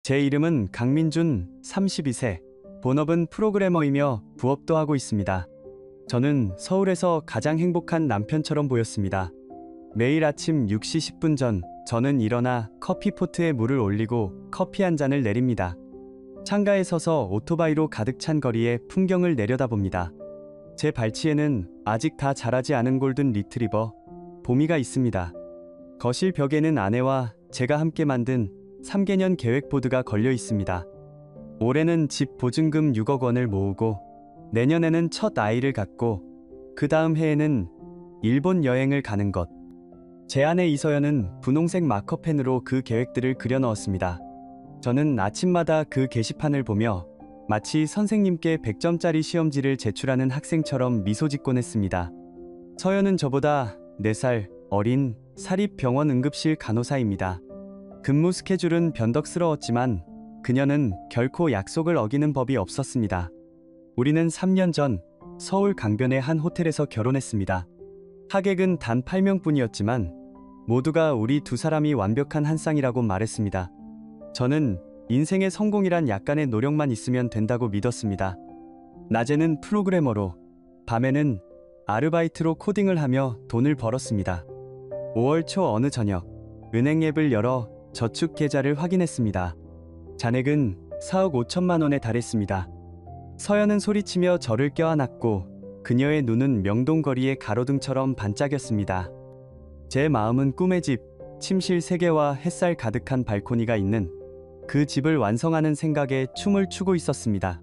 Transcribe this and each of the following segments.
제 이름은 강민준, 32세. 본업은 프로그래머이며 부업도 하고 있습니다. 저는 서울에서 가장 행복한 남편처럼 보였습니다. 매일 아침 6시 10분 전, 저는 일어나 커피포트에 물을 올리고 커피 한 잔을 내립니다. 창가에 서서 오토바이로 가득 찬 거리에 풍경을 내려다봅니다. 제 발치에는 아직 다 자라지 않은 골든 리트리버, 보미가 있습니다. 거실 벽에는 아내와 제가 함께 만든 3개년 계획보드가 걸려 있습니다. 올해는 집 보증금 6억 원을 모으고 내년에는 첫 아이를 갖고 그 다음 해에는 일본 여행을 가는 것. 제 아내 이서연은 분홍색 마커펜으로 그 계획들을 그려 넣었습니다. 저는 아침마다 그 게시판을 보며 마치 선생님께 100점짜리 시험지를 제출하는 학생처럼 미소 짓곤 했습니다. 서연은 저보다 4살 어린 사립병원 응급실 간호사입니다. 근무 스케줄은 변덕스러웠지만 그녀는 결코 약속을 어기는 법이 없었습니다. 우리는 3년 전 서울 강변의 한 호텔에서 결혼했습니다. 하객은 단 8명뿐이었지만 모두가 우리 두 사람이 완벽한 한 쌍이라고 말했습니다. 저는 인생의 성공이란 약간의 노력만 있으면 된다고 믿었습니다. 낮에는 프로그래머로, 밤에는 아르바이트로 코딩을 하며 돈을 벌었습니다. 5월 초 어느 저녁, 은행 앱을 열어 저축 계좌를 확인했습니다. 잔액은 4억 5천만 원에 달했습니다. 서연은 소리치며 저를 껴안았고 그녀의 눈은 명동거리의 가로등처럼 반짝였습니다. 제 마음은 꿈의 집, 침실 3개와 햇살 가득한 발코니가 있는 그 집을 완성하는 생각에 춤을 추고 있었습니다.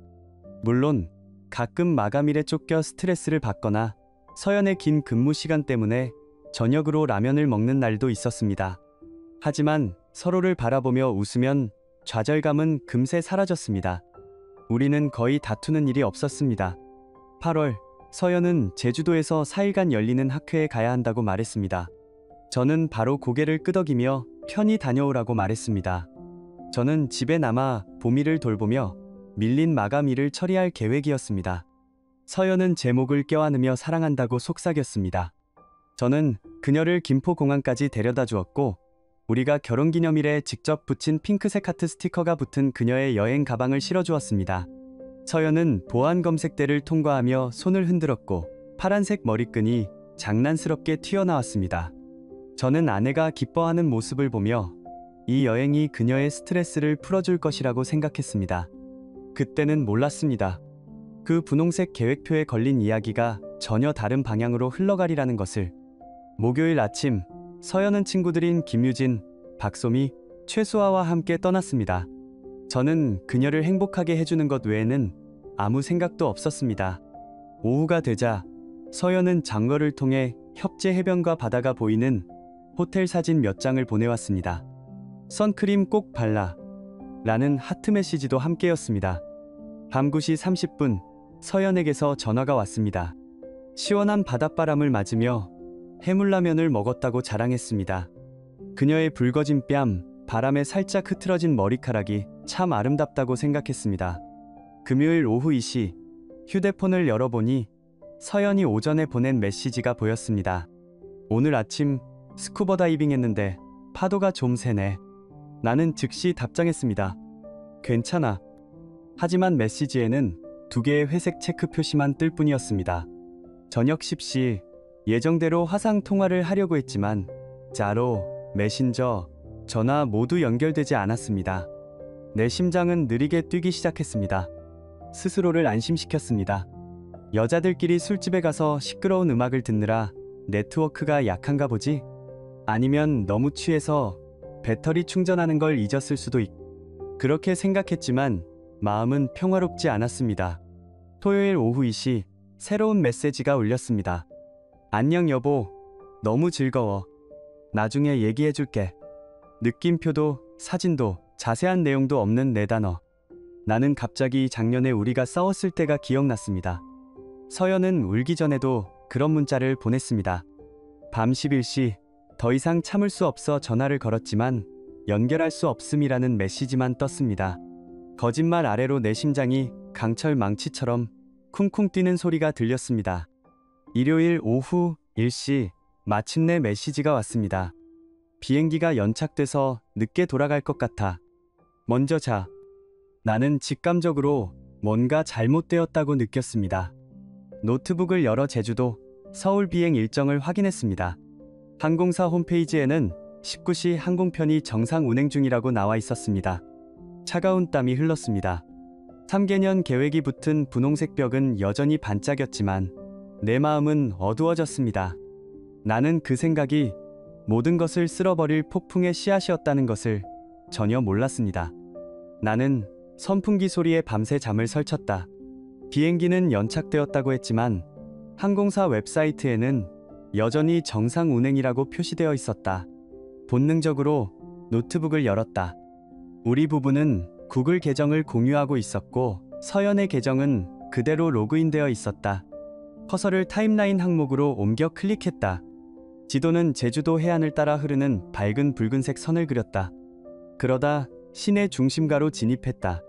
물론 가끔 마감일에 쫓겨 스트레스를 받거나 서연의 긴 근무 시간 때문에 저녁으로 라면을 먹는 날도 있었습니다. 하지만 서로를 바라보며 웃으면 좌절감은 금세 사라졌습니다. 우리는 거의 다투는 일이 없었습니다. 8월, 서연은 제주도에서 4일간 열리는 학회에 가야 한다고 말했습니다. 저는 바로 고개를 끄덕이며 편히 다녀오라고 말했습니다. 저는 집에 남아 보미를 돌보며 밀린 마감 일을 처리할 계획이었습니다. 서연은 제 목을 껴안으며 사랑한다고 속삭였습니다. 저는 그녀를 김포공항까지 데려다 주었고 우리가 결혼기념일에 직접 붙인 핑크색 하트 스티커가 붙은 그녀의 여행 가방을 실어주었습니다. 서연은 보안 검색대를 통과하며 손을 흔들었고 파란색 머리끈이 장난스럽게 튀어나왔습니다. 저는 아내가 기뻐하는 모습을 보며 이 여행이 그녀의 스트레스를 풀어줄 것이라고 생각했습니다. 그때는 몰랐습니다. 그 분홍색 계획표에 걸린 이야기가 전혀 다른 방향으로 흘러가리라는 것을. 목요일 아침, 서연은 친구들인 김유진, 박소미, 최수아와 함께 떠났습니다. 저는 그녀를 행복하게 해주는 것 외에는 아무 생각도 없었습니다. 오후가 되자 서연은 장거를 통해 협재 해변과 바다가 보이는 호텔 사진 몇 장을 보내왔습니다. 선크림 꼭 발라 라는 하트 메시지도 함께였습니다. 밤 9시 30분 서연에게서 전화가 왔습니다. 시원한 바닷바람을 맞으며 해물라면을 먹었다고 자랑했습니다. 그녀의 붉어진 뺨, 바람에 살짝 흐트러진 머리카락이 참 아름답다고 생각했습니다. 금요일 오후 2시 휴대폰을 열어보니 서연이 오전에 보낸 메시지가 보였습니다. 오늘 아침 스쿠버 다이빙 했는데 파도가 좀 세네. 나는 즉시 답장했습니다. 괜찮아. 하지만 메시지에는 2개의 회색 체크 표시만 뜰 뿐이었습니다. 저녁 10시 예정대로 화상 통화를 하려고 했지만 자로, 메신저, 전화 모두 연결되지 않았습니다. 내 심장은 느리게 뛰기 시작했습니다. 스스로를 안심시켰습니다. 여자들끼리 술집에 가서 시끄러운 음악을 듣느라 네트워크가 약한가 보지? 아니면 너무 취해서 배터리 충전하는 걸 잊었을 수도 있고. 그렇게 생각했지만 마음은 평화롭지 않았습니다. 토요일 오후 2시 새로운 메시지가 울렸습니다. 안녕 여보, 너무 즐거워. 나중에 얘기해줄게. 느낌표도 사진도 자세한 내용도 없는 4단어. 나는 갑자기 작년에 우리가 싸웠을 때가 기억났습니다. 서연은 울기 전에도 그런 문자를 보냈습니다. 밤 11시 더 이상 참을 수 없어 전화를 걸었지만 연결할 수 없음이라는 메시지만 떴습니다. 거짓말 아래로 내 심장이 강철 망치처럼 쿵쿵 뛰는 소리가 들렸습니다. 일요일 오후 1시 마침내 메시지가 왔습니다. 비행기가 연착돼서 늦게 돌아갈 것 같아. 먼저 자. 나는 직감적으로 뭔가 잘못되었다고 느꼈습니다. 노트북을 열어 제주도, 서울 비행 일정을 확인했습니다. 항공사 홈페이지에는 19시 항공편이 정상 운행 중이라고 나와 있었습니다. 차가운 땀이 흘렀습니다. 3개년 계획이 붙은 분홍색 벽은 여전히 반짝였지만 내 마음은 어두워졌습니다. 나는 그 생각이 모든 것을 쓸어버릴 폭풍의 씨앗이었다는 것을 전혀 몰랐습니다. 나는 선풍기 소리에 밤새 잠을 설쳤다. 비행기는 연착되었다고 했지만 항공사 웹사이트에는 여전히 정상 운행이라고 표시되어 있었다. 본능적으로 노트북을 열었다. 우리 부부는 구글 계정을 공유하고 있었고 서연의 계정은 그대로 로그인되어 있었다. 커서를 타임라인 항목으로 옮겨 클릭했다. 지도는 제주도 해안을 따라 흐르는 밝은 붉은색 선을 그렸다. 그러다 시내 중심가로 진입했다.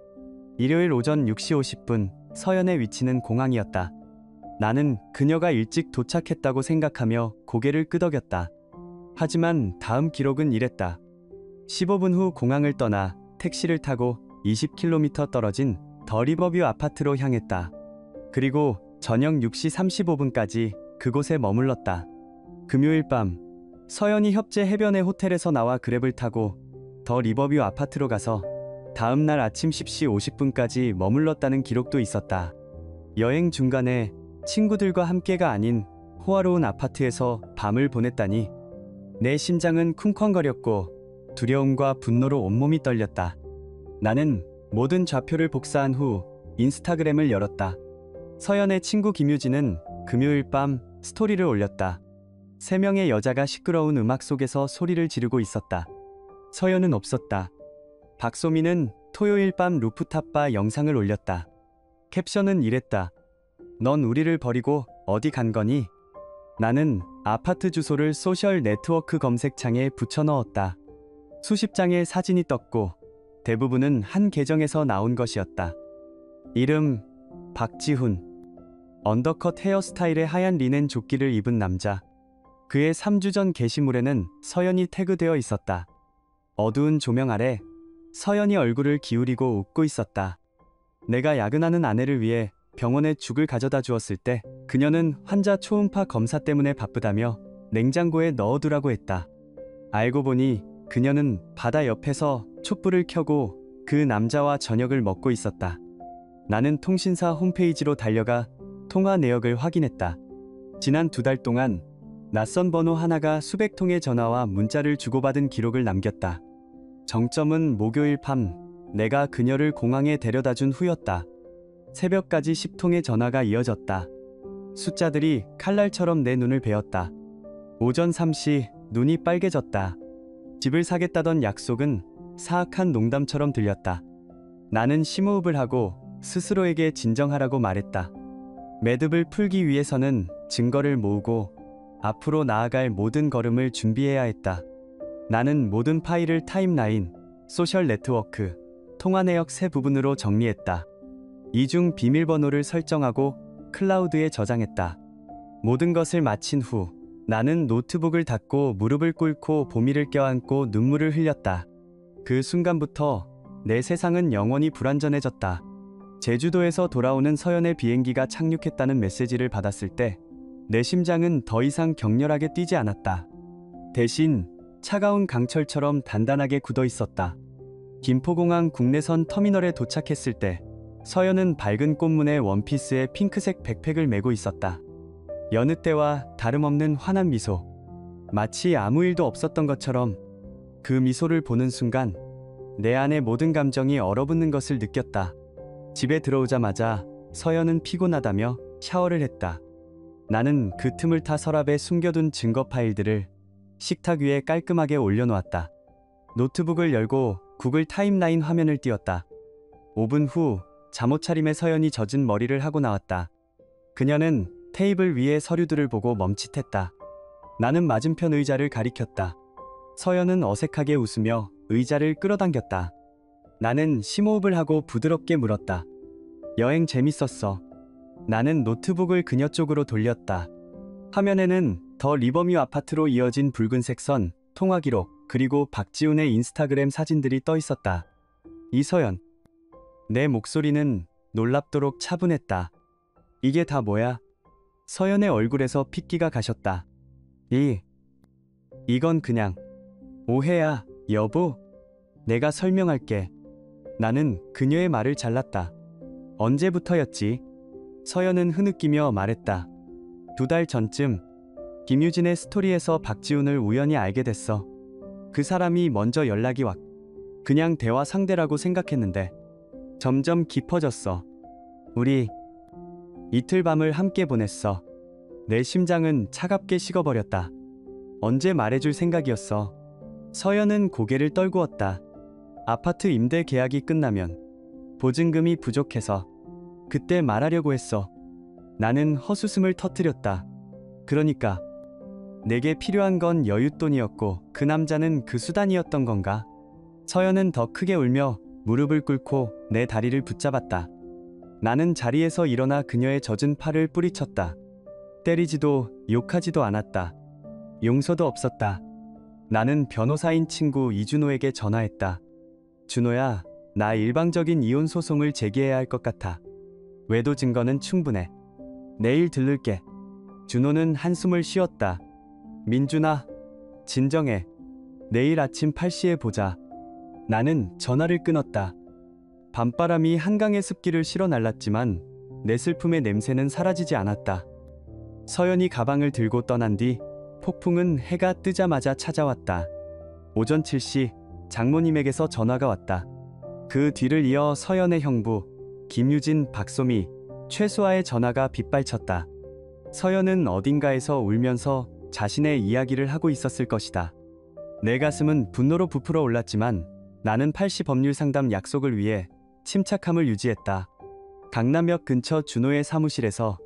일요일 오전 6시 50분 서연의 위치는 공항이었다. 나는 그녀가 일찍 도착했다고 생각하며 고개를 끄덕였다. 하지만 다음 기록은 이랬다. 15분 후 공항을 떠나 택시를 타고 20km 떨어진 더 리버뷰 아파트로 향했다. 그리고 저녁 6시 35분까지 그곳에 머물렀다. 금요일 밤 서연이 협재 해변의 호텔에서 나와 그랩을 타고 더 리버뷰 아파트로 가서 다음 날 아침 10시 50분까지 머물렀다는 기록도 있었다. 여행 중간에 친구들과 함께가 아닌 호화로운 아파트에서 밤을 보냈다니 내 심장은 쿵쾅거렸고 두려움과 분노로 온몸이 떨렸다. 나는 모든 좌표를 복사한 후 인스타그램을 열었다. 서연의 친구 김유진은 금요일 밤 스토리를 올렸다. 3명의 여자가 시끄러운 음악 속에서 소리를 지르고 있었다. 서연은 없었다. 박소민은 토요일 밤 루프탑바 영상을 올렸다. 캡션은 이랬다. 넌 우리를 버리고 어디 간 거니? 나는 아파트 주소를 소셜 네트워크 검색창에 붙여넣었다. 수십 장의 사진이 떴고 대부분은 한 계정에서 나온 것이었다. 이름 박지훈. 언더컷 헤어스타일의 하얀 리넨 조끼를 입은 남자. 그의 3주 전 게시물에는 서연이 태그되어 있었다. 어두운 조명 아래 서연이 얼굴을 기울이고 웃고 있었다. 내가 야근하는 아내를 위해 병원에 죽을 가져다 주었을 때 그녀는 환자 초음파 검사 때문에 바쁘다며 냉장고에 넣어두라고 했다. 알고 보니 그녀는 바다 옆에서 촛불을 켜고 그 남자와 저녁을 먹고 있었다. 나는 통신사 홈페이지로 달려가 통화 내역을 확인했다. 지난 2달 동안 낯선 번호 하나가 수백 통의 전화와 문자를 주고받은 기록을 남겼다. 정점은 목요일 밤 내가 그녀를 공항에 데려다준 후였다. 새벽까지 10통의 전화가 이어졌다. 숫자들이 칼날처럼 내 눈을 베었다. 오전 3시 눈이 빨개졌다. 집을 사겠다던 약속은 사악한 농담처럼 들렸다. 나는 심호흡을 하고 스스로에게 진정하라고 말했다. 매듭을 풀기 위해서는 증거를 모으고 앞으로 나아갈 모든 걸음을 준비해야 했다. 나는 모든 파일을 타임라인, 소셜 네트워크, 통화 내역 세 부분으로 정리했다. 이중 비밀번호를 설정하고 클라우드에 저장했다. 모든 것을 마친 후 나는 노트북을 닫고 무릎을 꿇고 보미를 껴안고 눈물을 흘렸다. 그 순간부터 내 세상은 영원히 불완전해졌다. 제주도에서 돌아오는 서연의 비행기가 착륙했다는 메시지를 받았을 때 내 심장은 더 이상 격렬하게 뛰지 않았다. 대신 차가운 강철처럼 단단하게 굳어 있었다. 김포공항 국내선 터미널에 도착했을 때 서연은 밝은 꽃무늬 원피스에 핑크색 백팩을 메고 있었다. 여느 때와 다름없는 환한 미소. 마치 아무 일도 없었던 것처럼 그 미소를 보는 순간 내 안의 모든 감정이 얼어붙는 것을 느꼈다. 집에 들어오자마자 서연은 피곤하다며 샤워를 했다. 나는 그 틈을 타 서랍에 숨겨둔 증거 파일들을 식탁 위에 깔끔하게 올려놓았다. 노트북을 열고 구글 타임라인 화면을 띄웠다. 5분 후 잠옷 차림에 서연이 젖은 머리를 하고 나왔다. 그녀는 테이블 위에 서류들을 보고 멈칫했다. 나는 맞은편 의자를 가리켰다. 서연은 어색하게 웃으며 의자를 끌어당겼다. 나는 심호흡을 하고 부드럽게 물었다. 여행 재밌었어. 나는 노트북을 그녀 쪽으로 돌렸다. 화면에는 더 리버뮤 아파트로 이어진 붉은색 선, 통화 기록, 그리고 박지훈의 인스타그램 사진들이 떠 있었다. 이서연. 내 목소리는 놀랍도록 차분했다. 이게 다 뭐야? 서연의 얼굴에서 핏기가 가셨다. 이건 그냥 오해야, 여보. 내가 설명할게. 나는 그녀의 말을 잘랐다. 언제부터였지? 서연은 흐느끼며 말했다. 2달 전쯤 김유진의 스토리에서 박지훈을 우연히 알게 됐어. 그 사람이 먼저 연락이 왔. 그냥 대화 상대라고 생각했는데 점점 깊어졌어. 우리 이틀 밤을 함께 보냈어. 내 심장은 차갑게 식어버렸다. 언제 말해줄 생각이었어. 서연은 고개를 떨구었다. 아파트 임대 계약이 끝나면 보증금이 부족해서 그때 말하려고 했어. 나는 헛웃음을 터뜨렸다. 그러니까 내게 필요한 건 여윳돈이었고 그 남자는 그 수단이었던 건가? 서연은 더 크게 울며 무릎을 꿇고 내 다리를 붙잡았다. 나는 자리에서 일어나 그녀의 젖은 팔을 뿌리쳤다. 때리지도 욕하지도 않았다. 용서도 없었다. 나는 변호사인 친구 이준호에게 전화했다. 준호야, 나 일방적인 이혼 소송을 제기해야 할 것 같아. 외도 증거는 충분해. 내일 들를게. 준호는 한숨을 쉬었다. 민준아, 진정해. 내일 아침 8시에 보자. 나는 전화를 끊었다. 밤바람이 한강의 습기를 실어 날랐지만 내 슬픔의 냄새는 사라지지 않았다. 서연이 가방을 들고 떠난 뒤 폭풍은 해가 뜨자마자 찾아왔다. 오전 7시 장모님에게서 전화가 왔다. 그 뒤를 이어 서연의 형부, 김유진, 박소미, 최수아의 전화가 빗발쳤다. 서연은 어딘가에서 울면서 자신의 이야기를 하고 있었을 것이다. 내 가슴은 분노로 부풀어 올랐지만 나는 8시 법률 상담 약속을 위해 침착함을 유지했다. 강남역 근처 준호의 사무실에서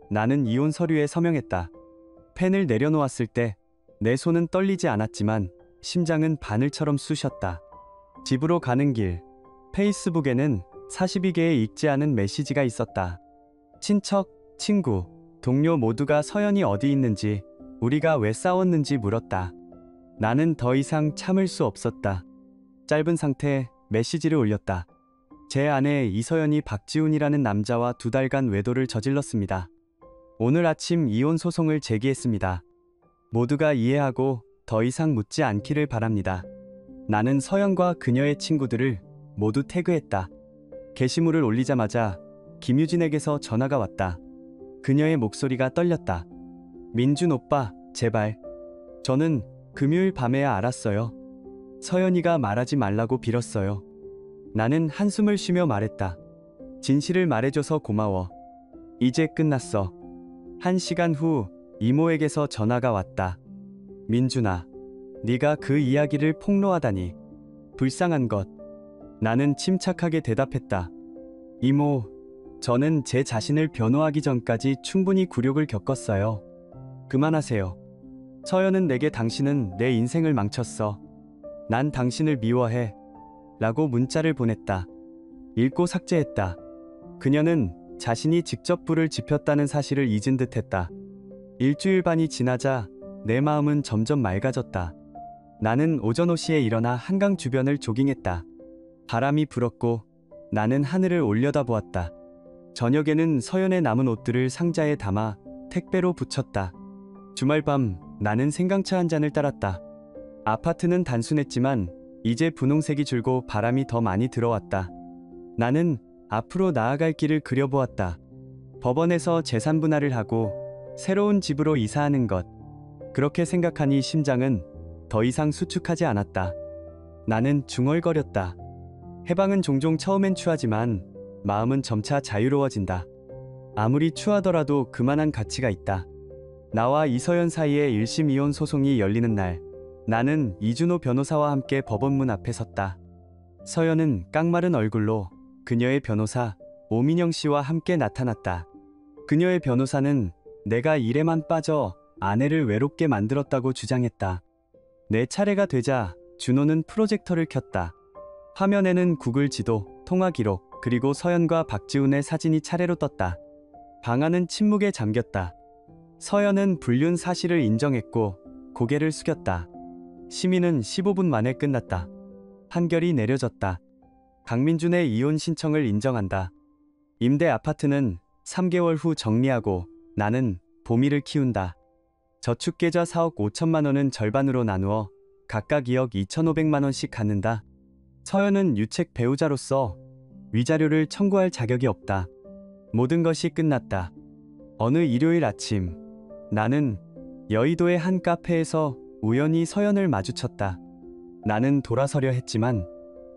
나는 이혼 서류에 서명했다. 펜을 내려놓았을 때 내 손은 떨리지 않았지만 심장은 바늘처럼 쑤셨다. 집으로 가는 길, 페이스북에는 42개의 읽지 않은 메시지가 있었다. 친척, 친구, 동료 모두가 서연이 어디 있는지, 우리가 왜 싸웠는지 물었다. 나는 더 이상 참을 수 없었다. 짧은 상태에 메시지를 올렸다. 제 아내 이서연이 박지훈이라는 남자와 2달간 외도를 저질렀습니다. 오늘 아침 이혼 소송을 제기했습니다. 모두가 이해하고 더 이상 묻지 않기를 바랍니다. 나는 서연과 그녀의 친구들을 모두 태그했다. 게시물을 올리자마자 김유진에게서 전화가 왔다. 그녀의 목소리가 떨렸다. 민준 오빠, 제발. 저는 금요일 밤에야 알았어요. 서연이가 말하지 말라고 빌었어요. 나는 한숨을 쉬며 말했다. 진실을 말해줘서 고마워. 이제 끝났어. 1시간 후 이모에게서 전화가 왔다. 민준아, 네가 그 이야기를 폭로하다니. 불쌍한 것. 나는 침착하게 대답했다. 이모, 저는 제 자신을 변호하기 전까지 충분히 굴욕을 겪었어요. 그만하세요. 서연은 내게 당신은 내 인생을 망쳤어. 난 당신을 미워해. 라고 문자를 보냈다. 읽고 삭제했다. 그녀는 자신이 직접 불을 지폈다는 사실을 잊은 듯했다. 일주일 반이 지나자 내 마음은 점점 맑아졌다. 나는 오전 5시에 일어나 한강 주변을 조깅했다. 바람이 불었고 나는 하늘을 올려다보았다. 저녁에는 서연의 남은 옷들을 상자에 담아 택배로 붙였다. 주말 밤 나는 생강차 한 잔을 따랐다. 아파트는 단순했지만 이제 분홍색이 줄고 바람이 더 많이 들어왔다. 나는 앞으로 나아갈 길을 그려보았다. 법원에서 재산 분할을 하고 새로운 집으로 이사하는 것. 그렇게 생각하니 심장은 더 이상 수축하지 않았다. 나는 중얼거렸다. 해방은 종종 처음엔 추하지만 마음은 점차 자유로워진다. 아무리 추하더라도 그만한 가치가 있다. 나와 이서연 사이의 1심 이혼 소송이 열리는 날, 나는 이준호 변호사와 함께 법원 문 앞에 섰다. 서연은 깡마른 얼굴로 그녀의 변호사 오민영 씨와 함께 나타났다. 그녀의 변호사는 내가 일에만 빠져 아내를 외롭게 만들었다고 주장했다. 내 차례가 되자 준호는 프로젝터를 켰다. 화면에는 구글 지도, 통화 기록, 그리고 서연과 박지훈의 사진이 차례로 떴다. 방안은 침묵에 잠겼다. 서연은 불륜 사실을 인정했고 고개를 숙였다. 심의는 15분 만에 끝났다. 판결이 내려졌다. 강민준의 이혼 신청을 인정한다. 임대 아파트는 3개월 후 정리하고 나는 보미를 키운다. 저축계좌 4억 5천만 원은 절반으로 나누어 각각 2억 2,500만 원씩 갖는다. 서연은 유책 배우자로서 위자료를 청구할 자격이 없다. 모든 것이 끝났다. 어느 일요일 아침, 나는 여의도의 한 카페에서 우연히 서연을 마주쳤다. 나는 돌아서려 했지만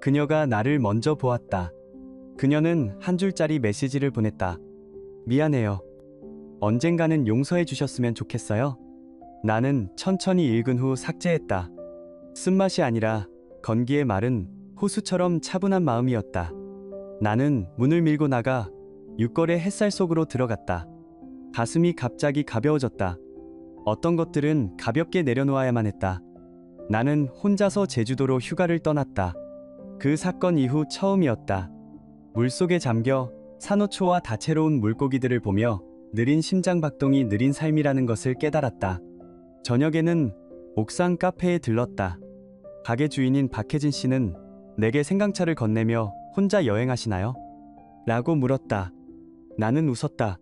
그녀가 나를 먼저 보았다. 그녀는 한 줄짜리 메시지를 보냈다. 미안해요. 언젠가는 용서해 주셨으면 좋겠어요. 나는 천천히 읽은 후 삭제했다. 쓴맛이 아니라 건기의 말은 호수처럼 차분한 마음이었다. 나는 문을 밀고 나가 육걸의 햇살 속으로 들어갔다. 가슴이 갑자기 가벼워졌다. 어떤 것들은 가볍게 내려놓아야만 했다. 나는 혼자서 제주도로 휴가를 떠났다. 그 사건 이후 처음이었다. 물속에 잠겨 산호초와 다채로운 물고기들을 보며 느린 심장박동이 느린 삶이라는 것을 깨달았다. 저녁에는 옥상 카페에 들렀다. 가게 주인인 박혜진 씨는 내게 생강차를 건네며 혼자 여행하시나요? 라고 물었다. 나는 웃었다.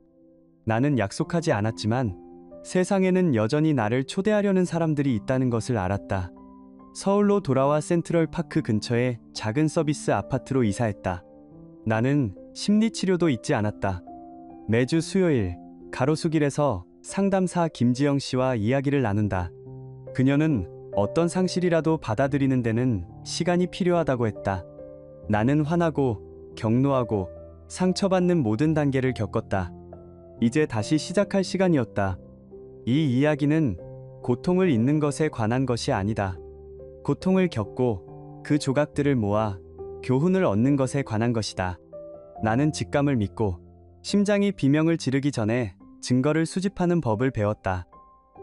나는 약속하지 않았지만 세상에는 여전히 나를 초대하려는 사람들이 있다는 것을 알았다. 서울로 돌아와 센트럴파크 근처의 작은 서비스 아파트로 이사했다. 나는 심리치료도 잊지 않았다. 매주 수요일 가로수길에서 상담사 김지영 씨와 이야기를 나눈다. 그녀는 어떤 상실이라도 받아들이는 데는 시간이 필요하다고 했다. 나는 화나고 격노하고 상처받는 모든 단계를 겪었다. 이제 다시 시작할 시간이었다. 이 이야기는 고통을 잊는 것에 관한 것이 아니다. 고통을 겪고 그 조각들을 모아 교훈을 얻는 것에 관한 것이다. 나는 직감을 믿고 심장이 비명을 지르기 전에 증거를 수집하는 법을 배웠다.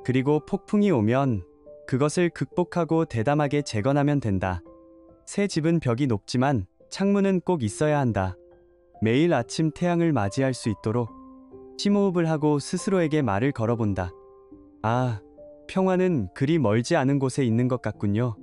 그리고 폭풍이 오면 그것을 극복하고 대담하게 재건하면 된다. 새 집은 벽이 높지만 창문은 꼭 있어야 한다. 매일 아침 태양을 맞이할 수 있도록 심호흡을 하고 스스로에게 말을 걸어본다. 아, 평화는 그리 멀지 않은 곳에 있는 것 같군요.